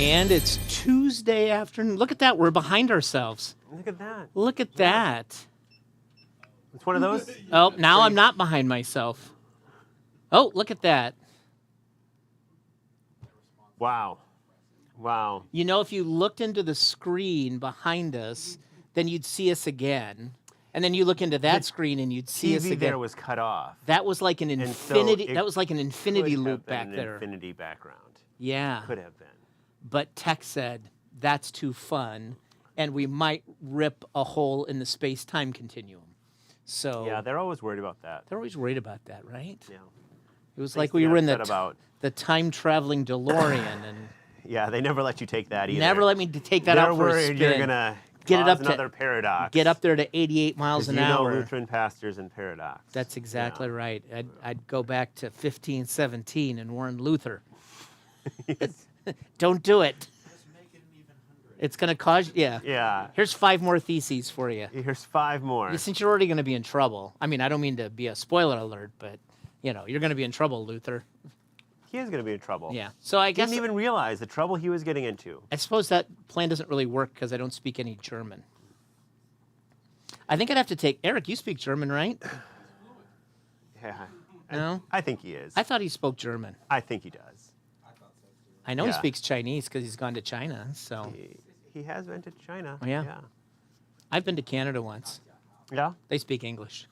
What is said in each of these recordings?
And it's Tuesday afternoon. Look at that. We're behind ourselves. Look at that. Look at that. It's one of those. Oh, now I'm not behind myself. Oh, look at that. Wow. Wow. You know, if you looked into the screen behind us, then you'd see us again. And then you look into that screen and you'd see us TV again. there was cut off. That was like an And so infinity. it That was like an infinity Could have loop been back an there. Infinity background. Yeah. Could have been. But tech said that's too fun, and we might rip a hole in the space-time continuum. So Yeah, they're always worried about that. they're always worried about that, right? Yeah. It was Makes like we me were in upset about. the time-traveling DeLorean, and Yeah, they never let you take that either. never let me take that They're out for a worried spin. you're gonna Get it cause up to- another paradox. Get up there to 88 miles 'Cause an you know hour. Lutheran pastors and paradox. That's exactly Yeah. right. I'd go back to 1517 and Warren Luther. Don't do it. It's going to cause, yeah. Yeah. Here's 5 more theses for you. Here's 5 more. Since you're already going to be in trouble. I mean, I don't mean to be a spoiler alert, but, you know, you're going to be in trouble, Luther. He is going to be in trouble. Yeah. So I guess, Didn't even realize the trouble he was getting into. I suppose that plan doesn't really work because I don't speak any German. I think I'd have to take, Eric, you speak German, right? Yeah. No? I think he is. I thought he spoke German. I think he does. I know he Yeah. speaks Chinese because he's gone to China, so. He has been to China. Oh, yeah? I've been to Canada once. Yeah. They speak English.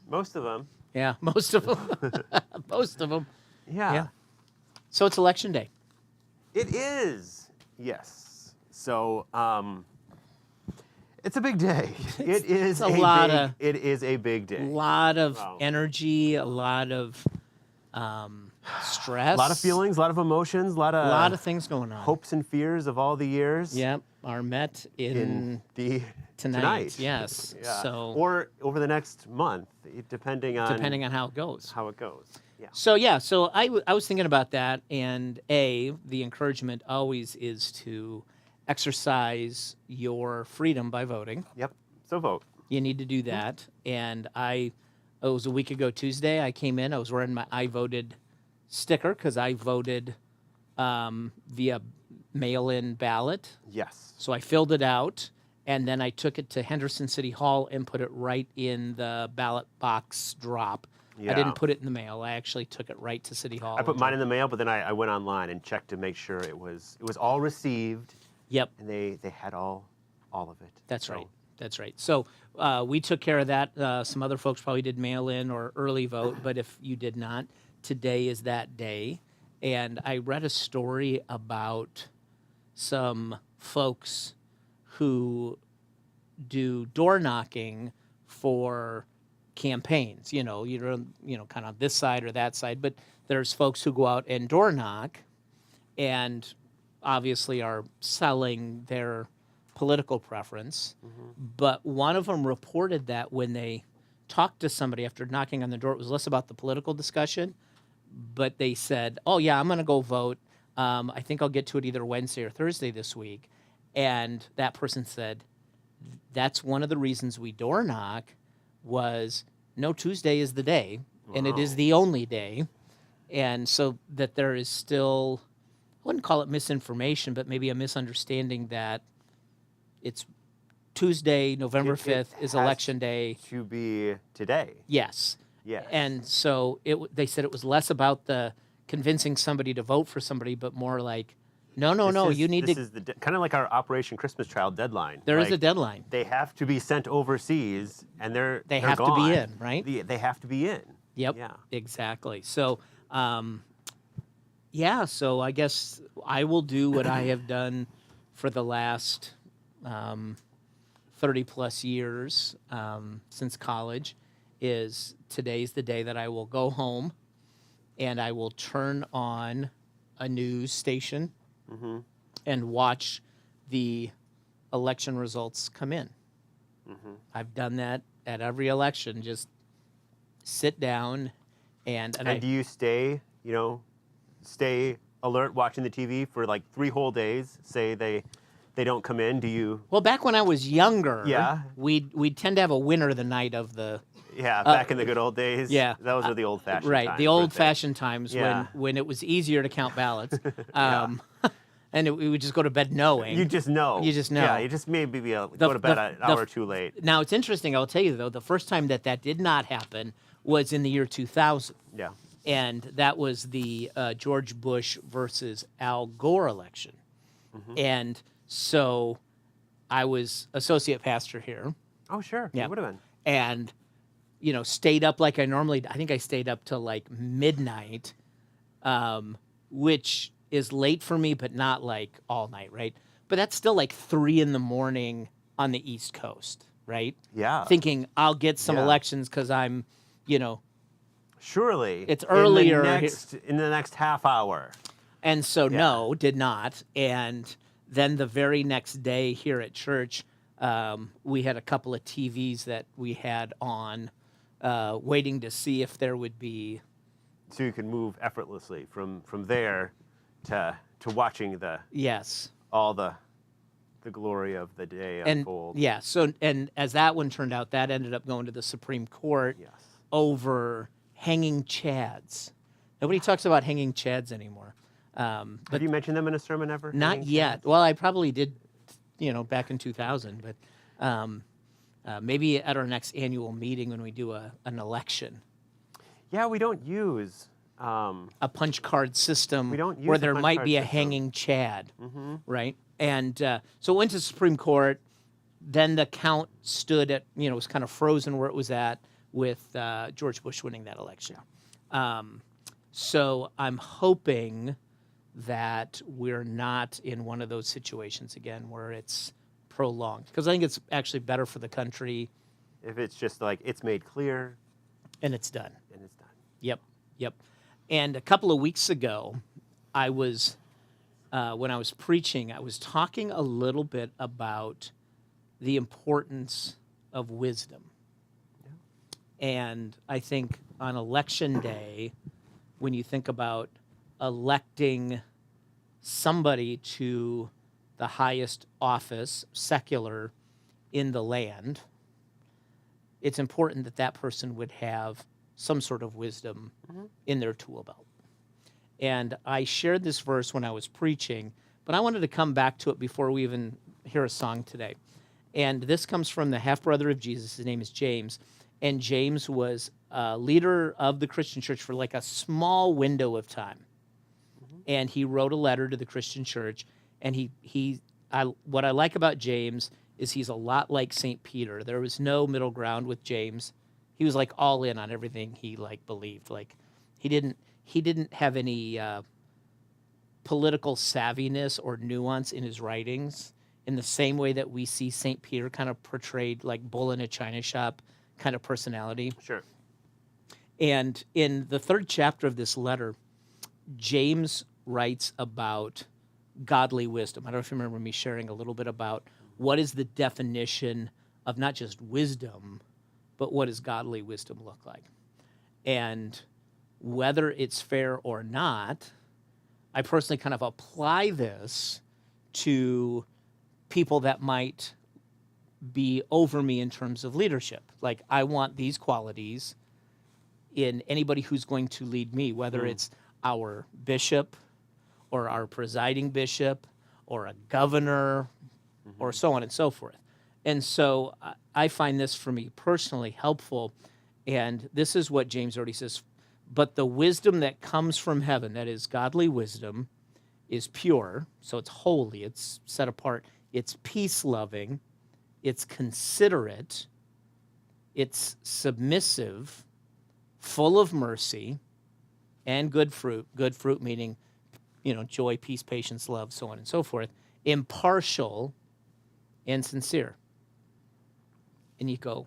Most of them. Yeah, most of them. Most of them. Yeah. Yeah. So it's election day. It is. Yes. So, it's a big day. It is a lot big, of- It is a big A day. lot of Wow. energy, a lot of stress. A lot of feelings, a lot of emotions, a A lot of things going on. hopes and fears of all the years. Yep, are met in the tonight. Yes. Yeah. So or over the next month, depending on how it goes. how it goes. Yeah. So I was thinking about that, and the encouragement always is to exercise your freedom by voting. Yep. So vote. You need to do that. And it was a week ago Tuesday, I came in, I was wearing my I voted sticker because I voted via mail-in ballot. Yes. So I filled it out, and then I took it to Henderson City Hall and put it right in the ballot box drop. I Yeah. didn't put it in the mail. I actually took it right to City Hall. I put and mine in the mail, but then I went online and checked to make sure it was all received, Yep, and they had all of it. that's So, right. That's right. So we took care of that. Some other folks probably did mail in or early vote, but if you did not, today is that day. And I read a story about some folks who do door knocking for campaigns. You're kind of this side or that side, but there's folks who go out and door knock, and obviously are selling their political preference. But one of them reported that when they talked to somebody after knocking on the door, it was less about the political discussion, but they said, "Oh yeah, I'm going to go vote. I think I'll get to it either Wednesday or Thursday this week." And that person said, "That's one of the reasons we door knock was no, Tuesday is the day, and it is the only day." And so that there is still, I wouldn't call it misinformation, but maybe a misunderstanding that it's Tuesday, November It 5th is has election day. to be today. Yes. Yes. And so they said it was less about the convincing somebody to vote for somebody, but more like, no, you need this to, is kind of like our Operation Christmas Child deadline. there is Like, a deadline. They have to be sent overseas, and they're have to be gone. in, right? They have to be in. Yep. Yeah. Exactly. So, so I guess I will do what I have done for the last 30 plus years since college. Is today's the day that I will go home and I will turn on a news station and watch the election results come in. I've done that at every election. Just sit down and Do you stay alert watching the TV for like 3 whole days? Say they don't come in. Do you? well, back when I was younger, Yeah. we'd tend to have a winner the night of the Yeah, back in the good old days. yeah. Those were the old-fashioned right, times. the weren't they? old-fashioned times Yeah. when it was easier to count ballots. And we would just go to bed knowing. You just know. You just know. Yeah, you just maybe go to bed an hour or two late. Now, it's interesting, I'll tell you, though, the first time that did not happen was in the year 2000. Yeah. And that was the George Bush versus Al Gore election. And so I was associate pastor here. Oh, sure. Yeah. You would have been. And, stayed up like I normally, I think I stayed up till like midnight, which is late for me, but not like all night, right? But that's still like 3 a.m. on the East Coast, right? Yeah. Thinking I'll get some Yeah. elections because I'm, Surely. It's earlier In the next half hour. and so no, did not. And then the very next day here at church, we had a couple of TVs that we had on, waiting to see if there would be. So you can move effortlessly from there to watching Yes. all the glory of the day And unfold. yeah, so and as that one turned out, that ended up going to the Supreme Court Yes. over hanging chads. Nobody talks about hanging chads anymore. Have you mentioned them in a sermon ever? Not Hanging yet. Well, I probably did, back in 2000, but maybe at our next annual meeting when we do an election, Yeah, we don't use. a punch card system We don't use where the there punch might card be a system. hanging chad, right? And so it went to Supreme Court. Then the count stood at, it was kind of frozen where it was at with George Bush winning that election. So I'm hoping that we're not in one of those situations again where it's prolonged, because I think it's actually better for the country If it's just like it's made clear and it's done. and it's done. Yep. And a couple of weeks ago, I was, when I was preaching, I was talking a little bit about the importance of wisdom. And I think on election day, when you think about electing somebody to the highest office, secular, in the land, it's important that that person would have some sort of wisdom in their tool belt. And I shared this verse when I was preaching, but I wanted to come back to it before we even hear a song today. And this comes from the half-brother of Jesus. His name is James. And James was a leader of the Christian church for like a small window of time. And he wrote a letter to the Christian church. And what I like about James is he's a lot like St. Peter. There was no middle ground with James. He was like all in on everything he believed. Like he didn't have any political savviness or nuance in his writings in the same way that we see St. Peter kind of portrayed like bull in a china shop kind of personality. Sure. And in the 3rd chapter of this letter, James writes about godly wisdom. I don't know if you remember me sharing a little bit about what is the definition of not just wisdom, but what does godly wisdom look like? And whether it's fair or not, I personally kind of apply this to people that might be over me in terms of leadership. Like, I want these qualities in anybody who's going to lead me, whether it's our bishop or our presiding bishop or a governor or so on and so forth. And so I find this for me personally helpful. And this is what James already says. But the wisdom that comes from heaven, that is godly wisdom, is pure. So it's holy, it's set apart, it's peace-loving, it's considerate, it's submissive, full of mercy, and good fruit. Good fruit meaning, joy, peace, patience, love, so on and so forth. Impartial and sincere. And you go,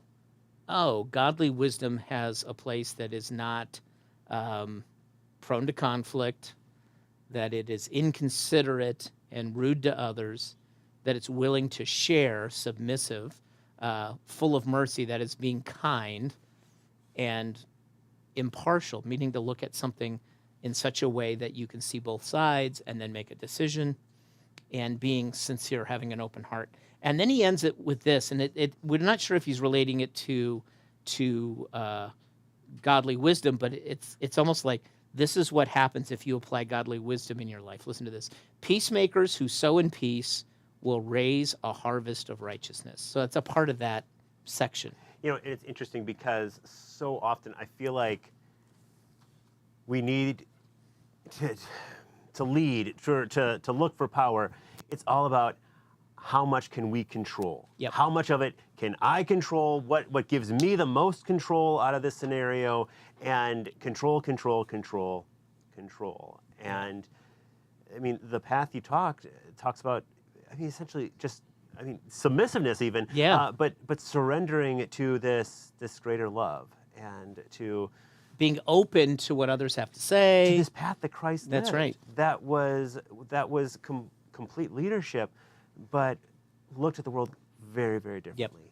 oh, godly wisdom has a place that is not prone to conflict, that it is inconsiderate and rude to others, that it's willing to share, submissive, full of mercy, that is being kind, and impartial, meaning to look at something in such a way that you can see both sides and then make a decision, and being sincere, having an open heart. And then he ends it with this, and we're not sure if he's relating it to godly wisdom, but it's almost like This is what happens if you apply godly wisdom in your life. Listen to this. Peacemakers who sow in peace will raise a harvest of righteousness. So it's a part of that section. You know, it's interesting because so often I feel like we need to lead, to look for power. It's all about how much can we control? Yep. How much of it can I control? What gives me the most control out of this scenario? And control. And I mean, the path you talks about, I mean, essentially just, I mean, submissiveness even. Yeah. But surrendering to this greater love and to Being open to what others have to say. this path that Christ That's lived. right. That was complete leadership, but looked at the world very, very differently.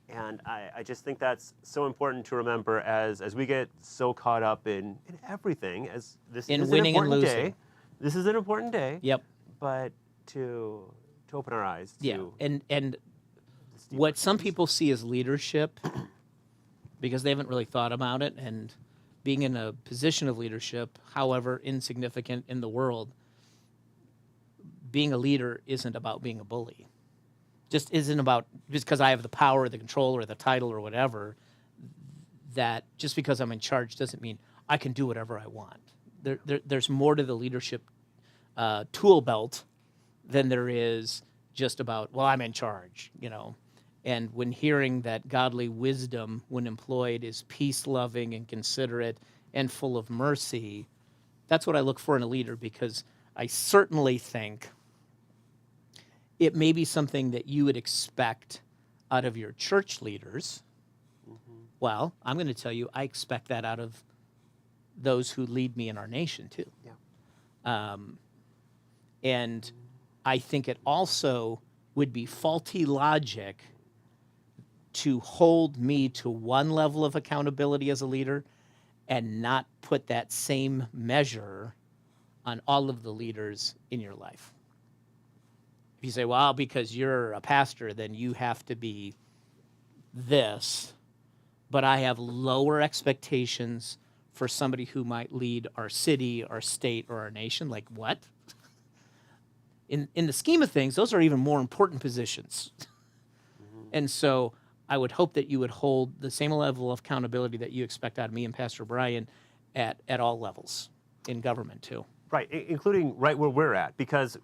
And I just think that's so important to remember as we get so caught up in everything, as this In is winning an and important losing. day. This is an important day. Yep. But to open our eyes to Yeah. And what some people see as leadership, because they haven't really thought about it, and being in a position of leadership, however insignificant in the world, being a leader isn't about being a bully. Just isn't about, just because I have the power, the control, or the title, or whatever, that just because I'm in charge doesn't mean I can do whatever I want. There's more to the leadership tool belt than there is just about, well, I'm in charge, you know. And when hearing that godly wisdom, when employed, is peace-loving and considerate and full of mercy, that's what I look for in a leader, because I certainly think it may be something that you would expect out of your church leaders. Well, I'm going to tell you, I expect that out of those who lead me in our nation, too. Yeah. And I think it also would be faulty logic to hold me to one level of accountability as a leader and not put that same measure on all of the leaders in your life. If you say, well, because you're a pastor, then you have to be this, but I have lower expectations for somebody who might lead our city, our state, or our nation, like what? In the scheme of things, those are even more important positions. And so I would hope that you would hold the same level of accountability that you expect out of me and Pastor Brian at all levels in government too. Right, including right where we're at, because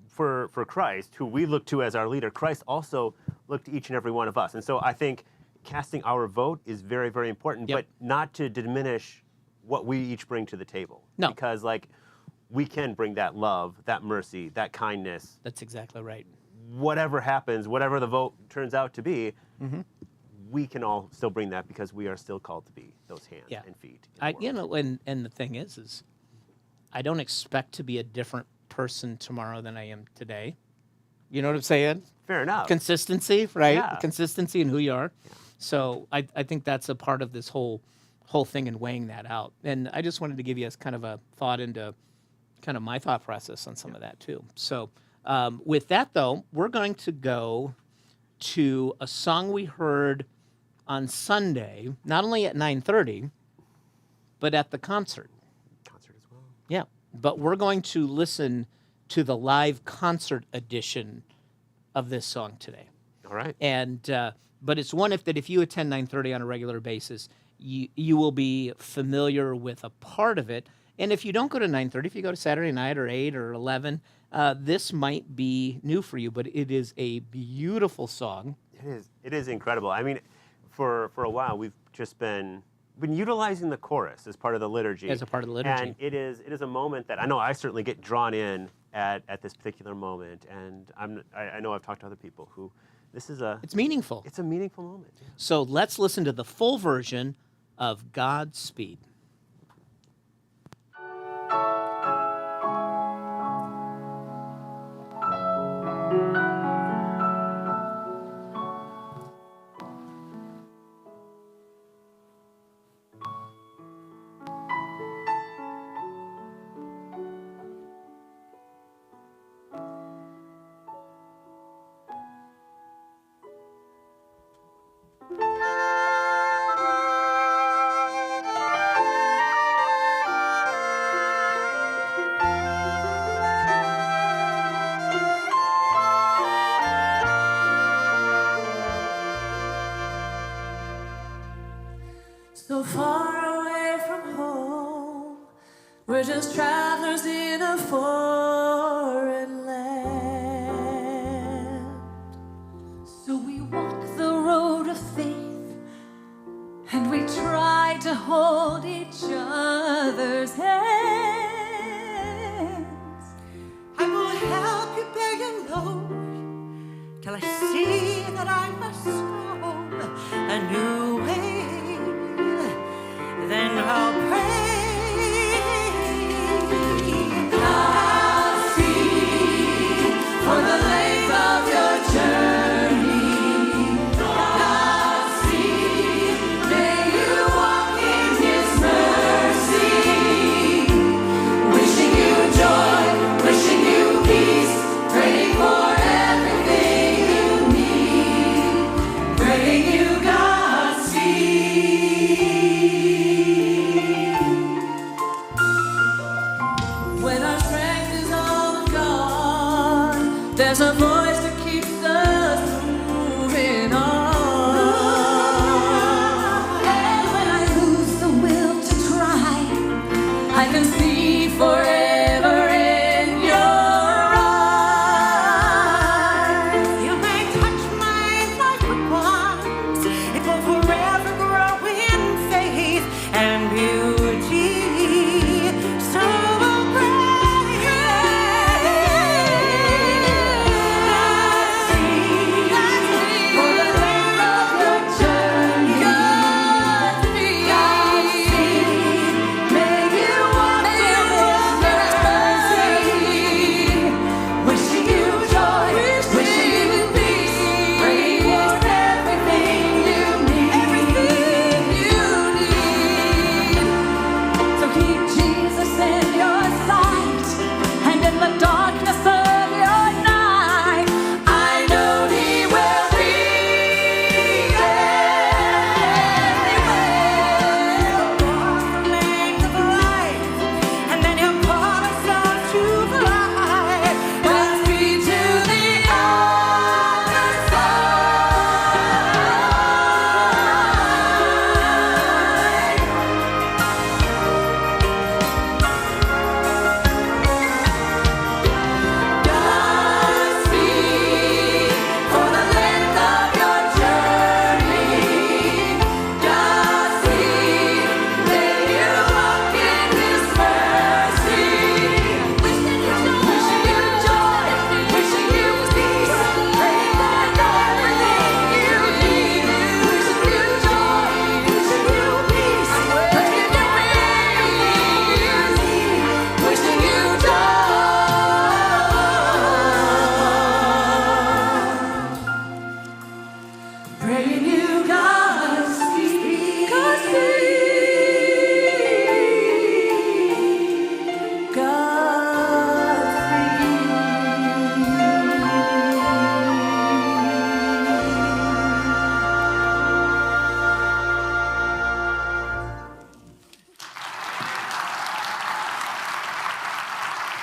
for Christ, who we look to as our leader, Christ also looked to each and every one of us. And so I think casting our vote is very, very important, Yep. but not to diminish what we each bring to the table. No. Because like we can bring that love, that mercy, that kindness, That's exactly right. whatever happens, whatever the vote turns out to be, Mm-hmm. we can all still bring that because we are still called to be those hands Yeah. and feet. in the world. You know, and the thing is I don't expect to be a different person tomorrow than I am today. You know what I'm saying? Fair enough. Consistency, right? Yeah. Consistency in who you are. So I think that's a part of this whole thing and weighing that out. And I just wanted to give you as kind of a thought into kind of my thought process on some of that too. So with that though, we're going to go to a song we heard on Sunday, not only at 9:30, but at the concert. Concert as well. Yeah, but we're going to listen to the live concert edition of this song today. All right. And but it's one that if you attend 9:30 on a regular basis, you will be familiar with a part of it. And if you don't go to 9:30, if you go to Saturday night or 8 or 11, this might be new for you. But it is a beautiful song. It is. It is incredible. I mean, for a while we've just been utilizing the chorus as part of the liturgy. As a part of the liturgy. And it is a moment that I know I certainly get drawn in at this particular moment. And I know I've talked to other people who this is It's meaningful. it's a meaningful moment. Yeah. So let's listen to the full version of Godspeed. far away from home. We're just travelers in a foreign land. So we walk the road of faith, and we try to hold each other's hands. I will help you bear your load till I see that I must go a new way. Then I'll pray. Godspeed for the length of your journey. Godspeed, may you walk in His mercy. Wishing you joy, wishing you peace, praying for everything you need, praying you Godspeed. When our strength is all gone, there's a voice that keeps us moving on. And when I lose the will to try, I can see forever in your eyes. You may touch my life at once. It will forever grow in faith and beauty. So we'll pray. Godspeed for the length of your journey. Godspeed, may you walk in His mercy. Wishing you joy, wishing you peace, praying for everything you need. So keep Jesus in your sight, and in the darkness of your night, I know He will be there. Walk the length of life, and then He'll call us all to fly. Godspeed to the other side. Godspeed for the length of your journey. Godspeed, may you walk in His mercy. Wishing you joy, wishing you peace, praying for everything you need. Wishing you joy, wishing you peace, praying for everything you need. Wishing you joy. Praying you Godspeed. Godspeed.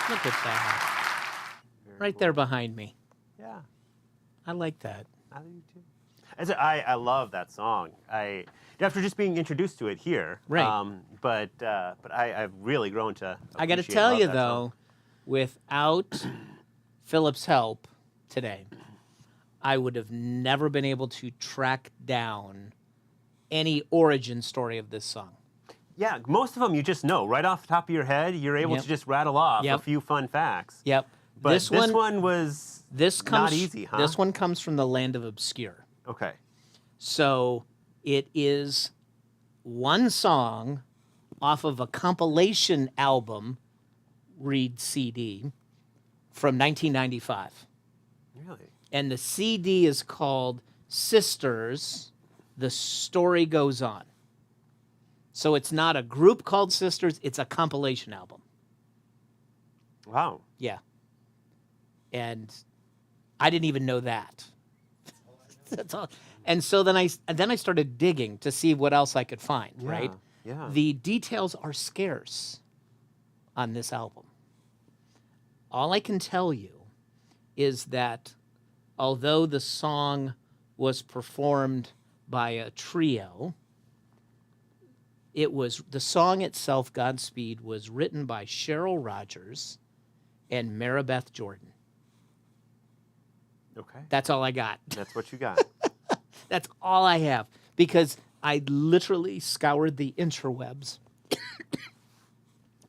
Look at that. Right there behind me. Yeah, I like that. I do too. I love that song. After just being introduced to it here, Right. But I've really grown to. I got to appreciate tell love you that though, song. without Philip's help today, I would have never been able to track down any origin story of this song. Yeah, most of them you just know right off the top of your head. You're able Yep. to just rattle off Yep. a few fun facts. Yep. But this one was this comes, not easy, huh? This one comes from the land of obscure. Okay. So it is one song off of a compilation album, read CD, from 1995. Really? And the CD is called Sisters, The Story Goes On. So it's not a group called Sisters, it's a compilation album. Wow. Yeah. And I didn't even know that. That's all. And so then I started digging to see what else I could find, right? Yeah. The details are scarce on this album. All I can tell you is that although the song was performed by a trio, it was the song itself, Godspeed, was written by Cheryl Rogers and Maribeth Jordan. Okay. That's all I got. That's what you got. That's all I have because I literally scoured the interwebs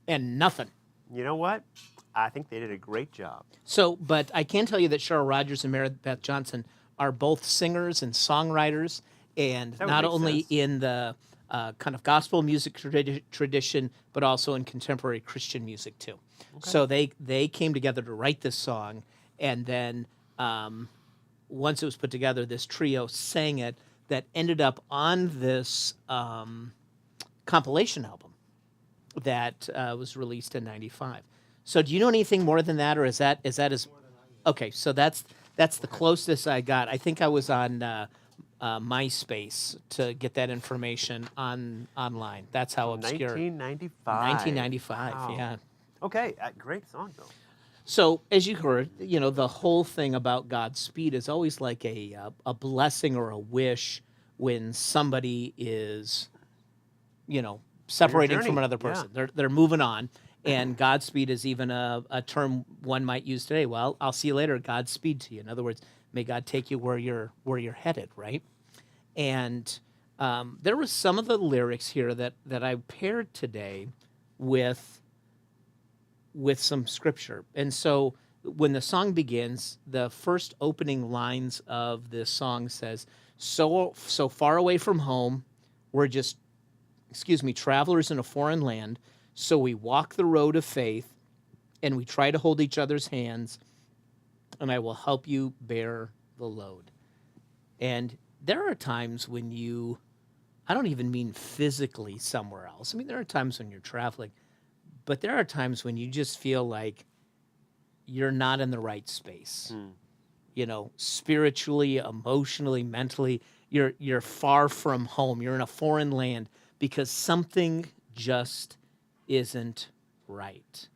and nothing. You know what? I think they did a great job. So, but I can tell you that Cheryl Rogers and Maribeth Johnson are both singers and songwriters, and That would not make only sense. in the kind of gospel music tradition, but also in contemporary Christian music too. So they came together to write this song, and then once it was put together, this trio sang it that ended up on this compilation album that was released in '95. So do you know anything more than that, or is that as okay? So that's the closest I got. I think I was on MySpace to get that information online. That's how obscure. 1995. 1995. Wow. Yeah. Okay, great song though. So as you heard, the whole thing about Godspeed is always like a blessing or a wish when somebody is, separating from journey, another yeah. person. They're moving on, and Godspeed is even a term one might use today. Well, I'll see you later. Godspeed to you. In other words, may God take you where you're headed, right? And there was some of the lyrics here that I paired today with some scripture. And so when the song begins, the first opening lines of this song says, so far away from home, we're just, travelers in a foreign land. So we walk the road of faith and we try to hold each other's hands, and I will help you bear the load. And there are times when I don't even mean physically somewhere else. I mean, there are times when you're traveling, but there are times when you just feel like you're not in the right space. Spiritually, emotionally, mentally, you're far from home. You're in a foreign land because something just isn't right.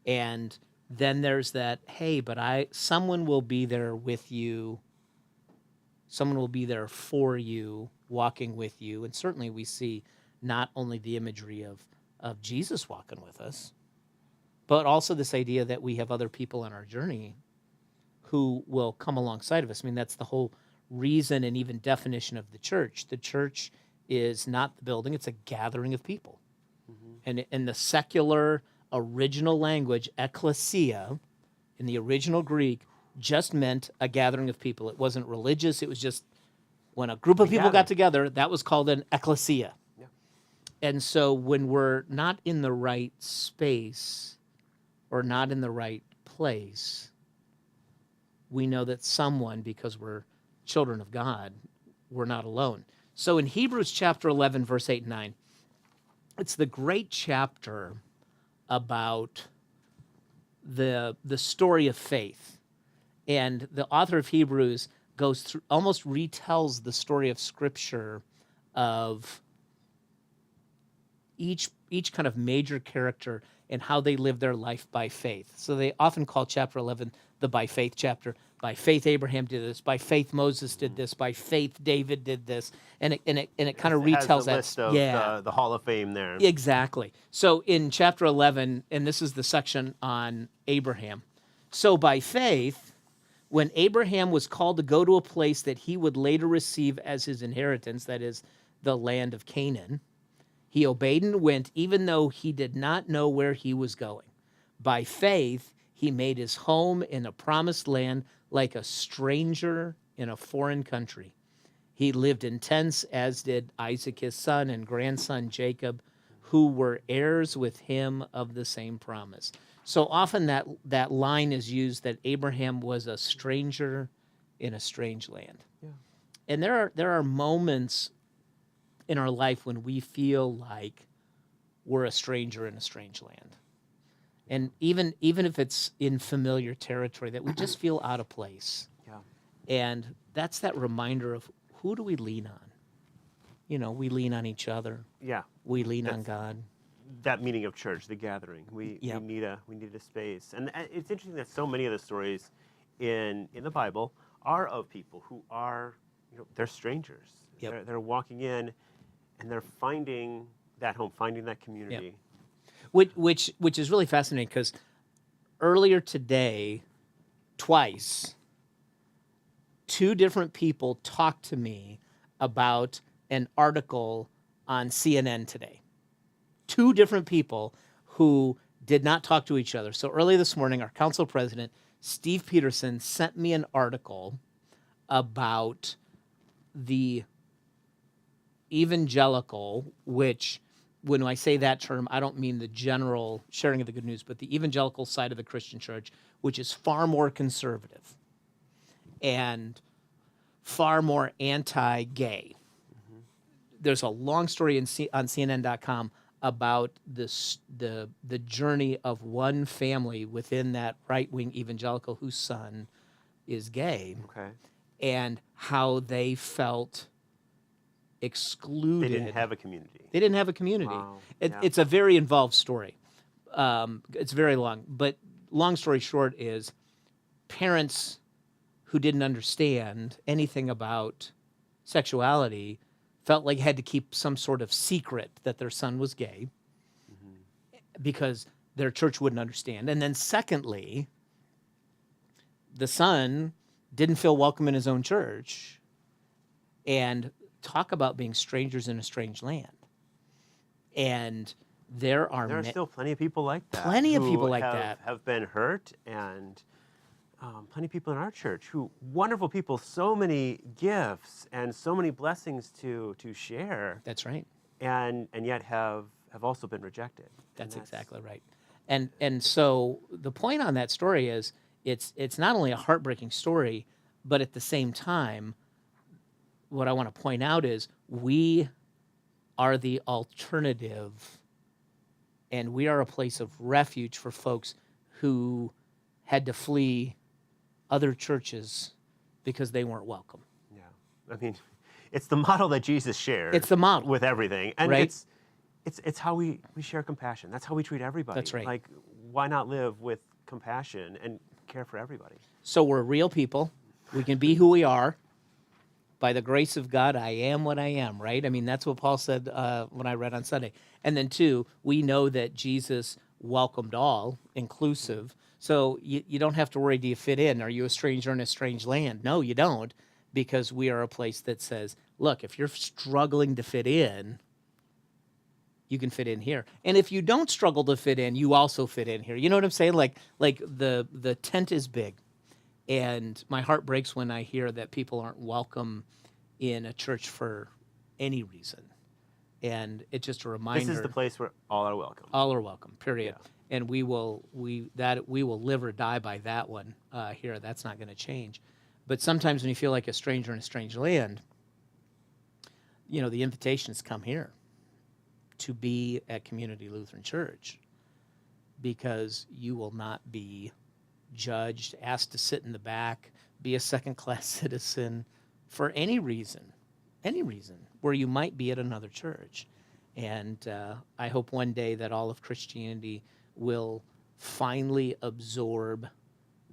And then there's that, hey, but someone will be there with you. Someone will be there for you, walking with you. And certainly we see not only the imagery of Jesus walking with us, but also this idea that we have other people on our journey who will come alongside of us. I mean, that's the whole reason and even definition of the church. The church is not the building, it's a gathering of people. And in the secular original language, ecclesia, in the original Greek, just meant a gathering of people. It wasn't religious, it was just when a group of people got together, that was called an ecclesia. Yeah. And so when we're not in the right space or not in the right place, we know that someone, because we're children of God, we're not alone. So in Hebrews chapter 11, verse 8 and 9, it's the great chapter about the story of faith. And the author of Hebrews goes through, almost retells the story of Scripture of each kind of major character and how they live their life by faith. So they often call chapter 11 the by faith chapter. By faith Abraham did this. By faith Moses did this. By faith David did this. And it kind of It has retells the that. list of the Hall of Fame there. Exactly. So in chapter 11, and this is the section on Abraham. So by faith, when Abraham was called to go to a place that he would later receive as his inheritance, that is the land of Canaan, he obeyed and went, even though he did not know where he was going. By faith, he made his home in a promised land like a stranger in a foreign country. He lived in tents, as did Isaac his son and grandson Jacob, who were heirs with him of the same promise. So often that line is used that Abraham was a stranger in a strange land. Yeah. And there are moments in our life when we feel like we're a stranger in a strange land. And even if it's in familiar territory, that we just feel out of place. Yeah. And that's that reminder of who do we lean on? We lean on each other. Yeah. We lean on God. That meaning of church, the gathering. We need a space. And it's interesting that so many of the stories in the Bible are of people who are, they're strangers. Yep. They're walking in and they're finding that home, finding that community. Which is really fascinating because earlier today, twice, two different people talked to me about an article on CNN today. Two different people who did not talk to each other. So early this morning, our council president, Steve Peterson, sent me an article about the evangelical, which when I say that term, I don't mean the general sharing of the good news, but the evangelical side of the Christian church, which is far more conservative and far more anti-gay. There's a long story on CNN.com about this, the journey of one family within that right-wing evangelical whose son is gay, Okay. and how they felt excluded. They didn't have a community. They didn't have a community. Wow, It, yeah. It's a very involved story. It's very long, but long story short is parents who didn't understand anything about sexuality felt like had to keep some sort of secret that their son was gay because their church wouldn't understand. And then secondly, the son didn't feel welcome in his own church, and talk about being strangers in a strange land. And there are Still plenty of people like that. Plenty of who people like have, that. have been hurt, and plenty of people in our church who wonderful people, so many gifts and so many blessings to share, That's right. and yet have also been rejected. And That's exactly right. And so the point on that story is it's not only a heartbreaking story, but at the same time, what I want to point out is we are the alternative, and we are a place of refuge for folks who had to flee other churches because they weren't welcome. Yeah, I mean, it's the model that Jesus shared. It's the model. with everything, and Right. it's how we share compassion. That's how we treat everybody. That's right. Like, why not live with compassion and care for everybody? So we're real people. We can be who we are. By the grace of God, I am what I am, right? I mean, that's what Paul said when I read on Sunday. And then two, we know that Jesus welcomed all, inclusive. So you don't have to worry, do you fit in? Are you a stranger in a strange land? No, you don't, because we are a place that says, look, if you're struggling to fit in, you can fit in here. And if you don't struggle to fit in, you also fit in here. You know what I'm saying? Like the tent is big. And my heart breaks when I hear that people aren't welcome in a church for any reason. And it's just a reminder. This is the place where all are welcome. All are welcome, period. And we will live or die by that one here. That's not going to change. But sometimes when you feel like a stranger in a strange land, you know, the invitations come here to be at Community Lutheran Church, because you will not be judged, asked to sit in the back, be a second-class citizen for any reason where you might be at another church. And I hope one day that all of Christianity will finally absorb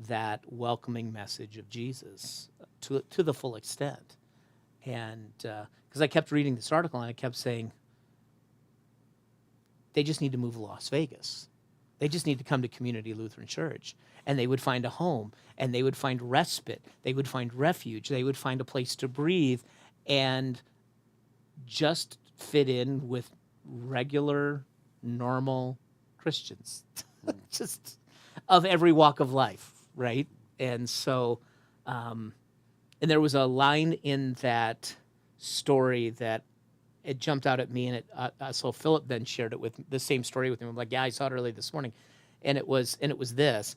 that welcoming message of Jesus to the full extent. And because I kept reading this article and I kept saying, they just need to move to Las Vegas. They just need to come to Community Lutheran Church, and they would find a home, and they would find respite, they would find refuge, they would find a place to breathe, and just fit in with regular, normal Christians, just of every walk of life, right? And so, and there was a line in that story that it jumped out at me, and so Philip then shared it with the same story with me. I'm like, yeah, I saw it early this morning, and it was this: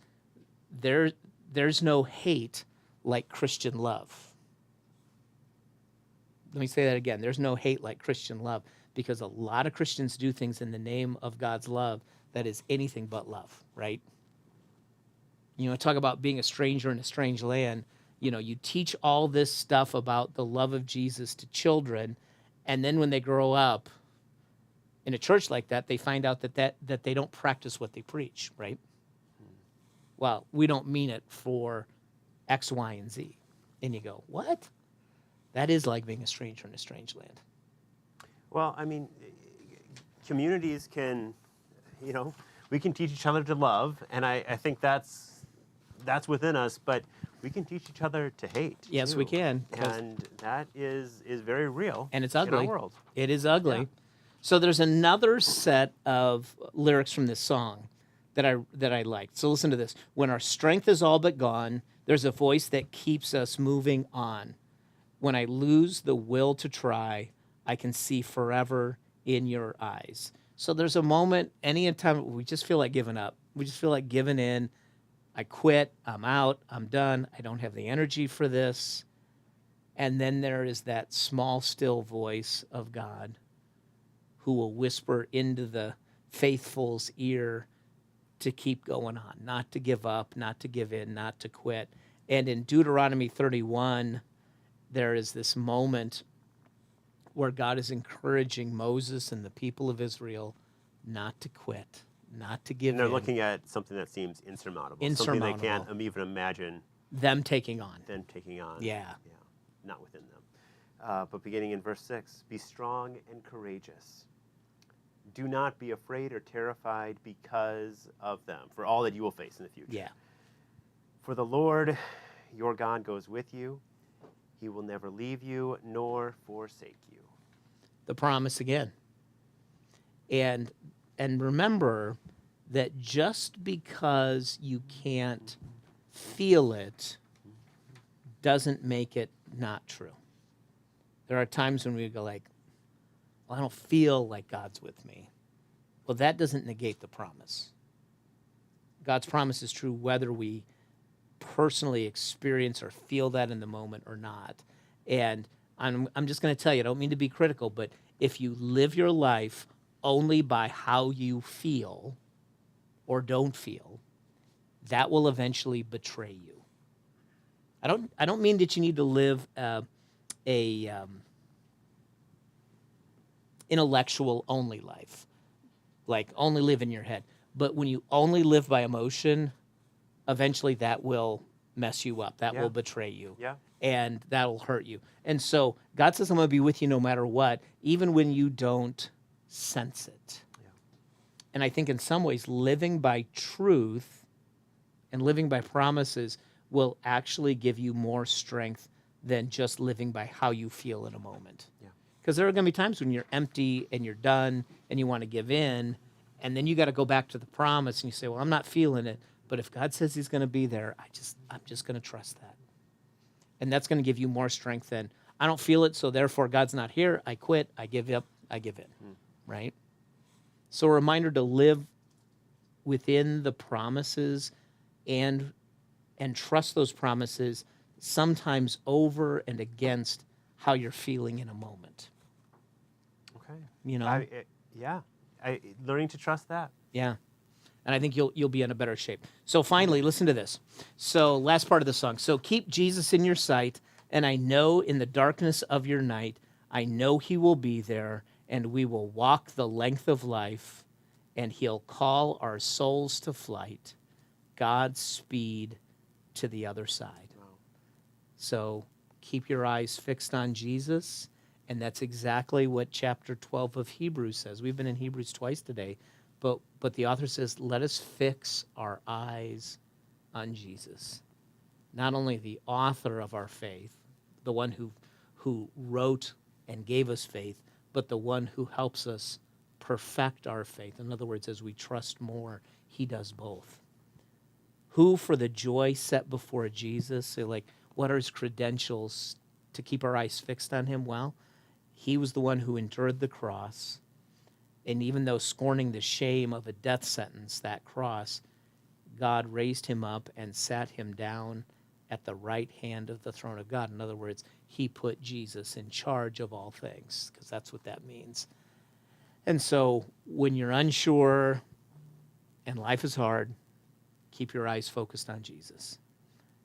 there's no hate like Christian love. Let me say that again. There's no hate like Christian love, because a lot of Christians do things in the name of God's love that is anything but love, right? You know, talk about being a stranger in a strange land. You know, you teach all this stuff about the love of Jesus to children, and then when they grow up in a church like that, they find out that they don't practice what they preach, right? Well, we don't mean it for X, Y, and Z. And you go, what? That is like being a stranger in a strange land. Well, I mean, communities can, we can teach each other to love, and I think that's within us, but we can teach each other to hate. Yes, we too. can, 'cause- And that is very real. And it's in ugly. our world. It is ugly. Yeah. So there's another set of lyrics from this song that I liked. So listen to this. When our strength is all but gone, there's a voice that keeps us moving on. When I lose the will to try, I can see forever in your eyes. So there's a moment, any time we just feel like giving up. We just feel like giving in. I quit. I'm out. I'm done. I don't have the energy for this. And then there is that small, still voice of God who will whisper into the faithful's ear to keep going on, not to give up, not to give in, not to quit. And in Deuteronomy 31, there is this moment where God is encouraging Moses and the people of Israel not to quit, not to give And they're in. looking at something that seems insurmountable. Something Insurmountable. they can't even imagine Them taking on. them taking on. Yeah. Not within them. But beginning in verse 6, be strong and courageous. Do not be afraid or terrified because of them, for all that you will face in the future. Yeah. For the Lord your God goes with you. He will never leave you nor forsake you. The promise again. And remember that just because you can't feel it doesn't make it not true. There are times when we go like, well, I don't feel like God's with me. Well, that doesn't negate the promise. God's promise is true whether we personally experience or feel that in the moment or not. And I'm just going to tell you, I don't mean to be critical, but if you live your life only by how you feel or don't feel, that will eventually betray you. I don't mean that you need to live intellectual only life, like only live in your head. But when you only live by emotion, eventually that will mess you up. That Yeah. will betray you. Yeah. And that'll hurt you. And so God says, I'm going to be with you no matter what, even when you don't sense it. Yeah. And I think in some ways, living by truth and living by promises will actually give you more strength than just living by how you feel in a moment. Yeah. Because there are going to be times when you're empty and you're done and you want to give in, and then you got to go back to the promise and you say, well, I'm not feeling it, but if God says he's going to be there, I'm just going to trust that. And that's going to give you more strength than, I don't feel it, so therefore God's not here, I quit, I give up, I give in, right? So a reminder to live within the promises and trust those promises, sometimes over and against how you're feeling in a moment. Okay. You know? Learning to trust that. Yeah. And I think you'll be in a better shape. So finally, listen to this. So last part of the song. So keep Jesus in your sight, and I know in the darkness of your night, I know he will be there, and we will walk the length of life, and he'll call our souls to flight. Godspeed to the other side. Wow. So keep your eyes fixed on Jesus, and that's exactly what chapter 12 of Hebrews says. We've been in Hebrews twice today, but the author says, let us fix our eyes on Jesus. Not only the author of our faith, the one who wrote and gave us faith, but the one who helps us perfect our faith. In other words, as we trust more, he does both. Who, for the joy set before Jesus, so like, what are his credentials to keep our eyes fixed on him? Well, he was the one who endured the cross. And even though scorning the shame of a death sentence, that cross, God raised him up and sat him down at the right hand of the throne of God. In other words, he put Jesus in charge of all things, because that's what that means. And so when you're unsure and life is hard, keep your eyes focused on Jesus.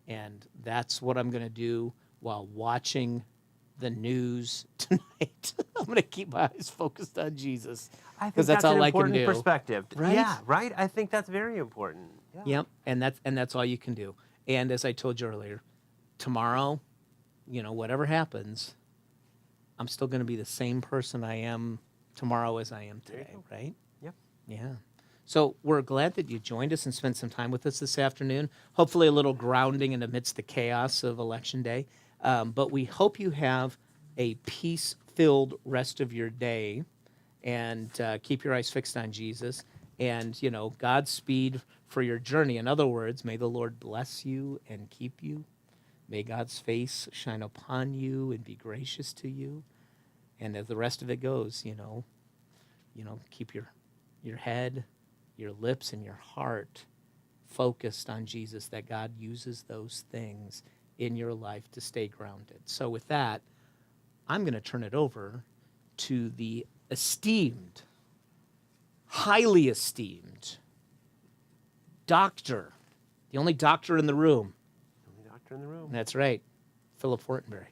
And that's what I'm going to do while watching the news tonight. I'm going to keep my eyes focused on Jesus. I think Because that's an all I can important do. perspective. Right? Yeah, right? I think that's very important. Yeah. Yep, and that's all you can do. And as I told you earlier, tomorrow, whatever happens, I'm still going to be the same person I am tomorrow as I am today, right? Yep. Yeah. So we're glad that you joined us and spent some time with us this afternoon. Hopefully, a little grounding in amidst the chaos of Election Day. But we hope you have a peace-filled rest of your day, and keep your eyes fixed on Jesus. And Godspeed for your journey. In other words, may the Lord bless you and keep you. May God's face shine upon you and be gracious to you. And as the rest of it goes, keep your head, your lips, and your heart focused on Jesus, that God uses those things in your life to stay grounded. So with that, I'm going to turn it over to the esteemed, highly esteemed doctor, the only doctor in the room. Only doctor in the room. That's right, Philip Fortenberry.